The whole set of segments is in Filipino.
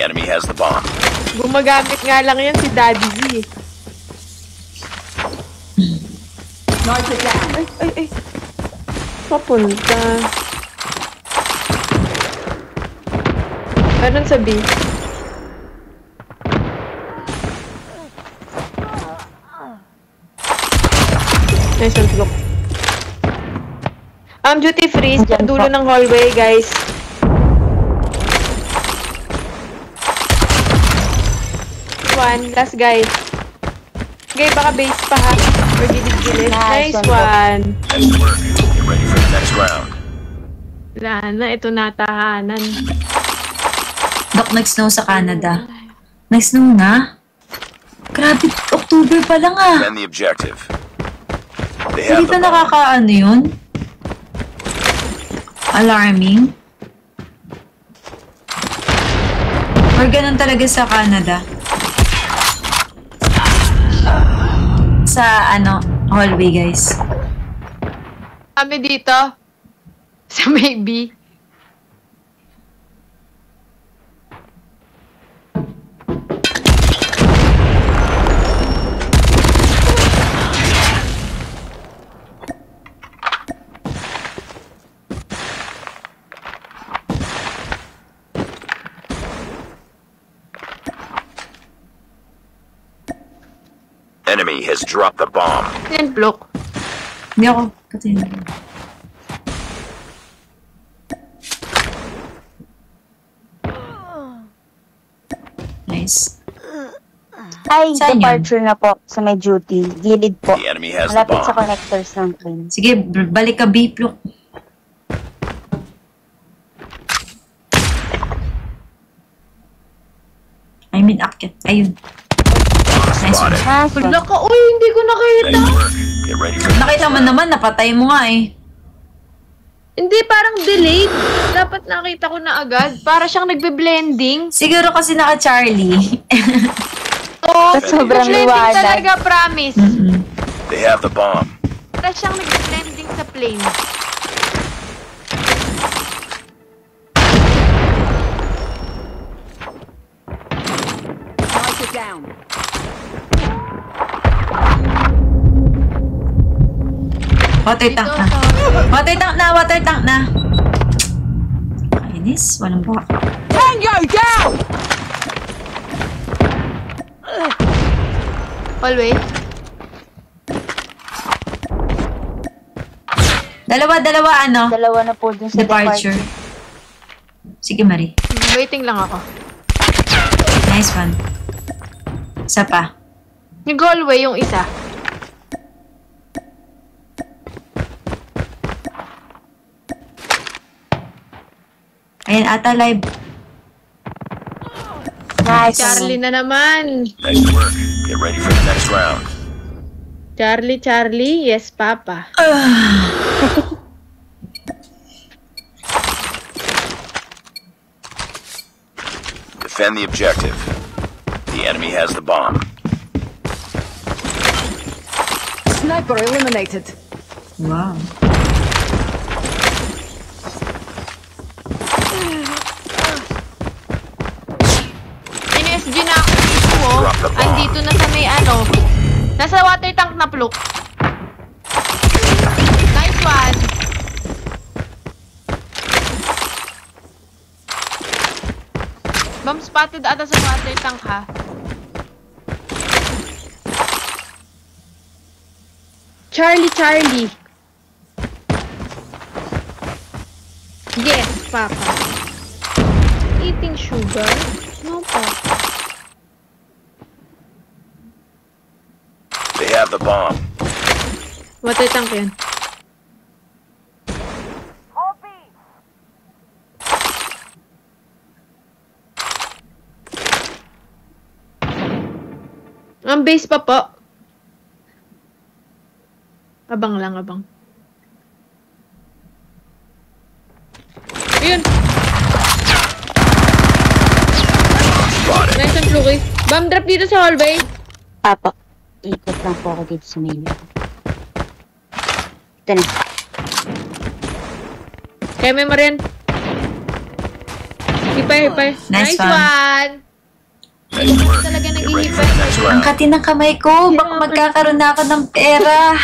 enemy has the bomb. Gumagamit nga lang yan si Daddy Z. Ay. Papunta. Anong sabi? Nice one, look. Duty free sa dulo ng hallway, guys. One, last guy. Okay, baka base pa ha. Or gilid-gilid. Nice one. Nice work. Get ready for the next round. Wala na, ito natahanan. Dok, nag-snow sa Canada. Nag-snow na? Grabe, October pa lang ah. Defend the objective. They have Hindi the na bomb. nakakaano yun? Alarming? Or ganun talaga sa Canada? Sa hallway guys. Kami dito. Sa maybe. Enemy has dropped the bomb. Yan, block. Hindi ako katina. Nice. Ay, Saan departure na po sa may duty. Gilid po. The enemy has the Malapit sa bomb. connectors ng plane. Sige, balik ka B-Pluk. I mean, akit. Ayun. Nice one. Spotted. Wala ka. Uy, hindi ko nakita. Nice work. Get ready for the Nakita mo naman, napatay mo nga eh. Hindi, parang delayed. Dapat nakita ko na agad. Para siyang nagbe-blending. Siguro kasi naka-Charlie. Oo, Sobrang nagbe-blending liwanag. talaga, promise. They have the bomb. Para siyang nagbe-blending sa plane. Water tank na. Water tank na, water tank na. Kainis, walang baka. Hallway. Dalawa Dalawa na po dun sa departure. Sige, Marie. Waiting lang ako. Nice one. Isa pa. Yung hallway, yung isa. Ayan, ata live. Nice. Charlie na naman. Nice work. Get ready for the next round. Charlie, yes, papa. Defend the objective. The enemy has the bomb. Sniper eliminated. Wow. NSG na ako dito, oh. Drop the bomb. Andito na sa may nasa water tank na pluk. Nice one. Bomb spotted ata sa water tank, ha? Charlie. Yes, papa. Eating sugar? No, papa. They have the bomb. Water tank yun. Ang base pa po. Abang lang, abang. Ayun. Spotted. Nice and fluky. Bomb drop dito sa hallway. Papa. Ikot lang po ako dito sa main. Ito na. Kaya may marin. Hipay. Nice one. One. Nice work. Talaga Get ready for the next Ang round. kati ng kamay ko. Baka magkakaroon na ako ng pera.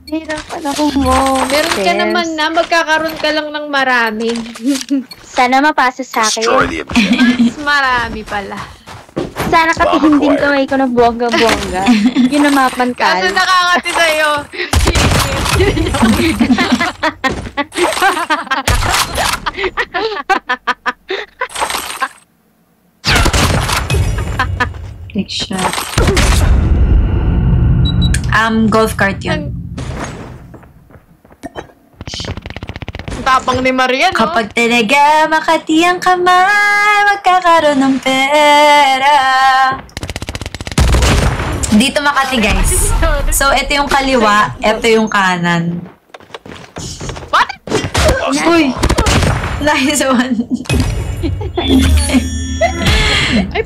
Hirapan ako mo. Meron ka naman na, magkakaroon ka lang ng marami. Sana mapasa sa Destroy akin. the objective. Mas marami pala. Sana katihin din kamay ko ng bongga-bongga. Ginamapan ka. Kaso nakakati sa'yo. Trick shot. Golf cart yun. Ang tapang ni Maria, no? Kapag talaga makati ang kamay, magkakaroon ng pera. Dito Makati, guys. So, ito yung kaliwa, ito yung kanan. What? Uy! Nice one. Ay,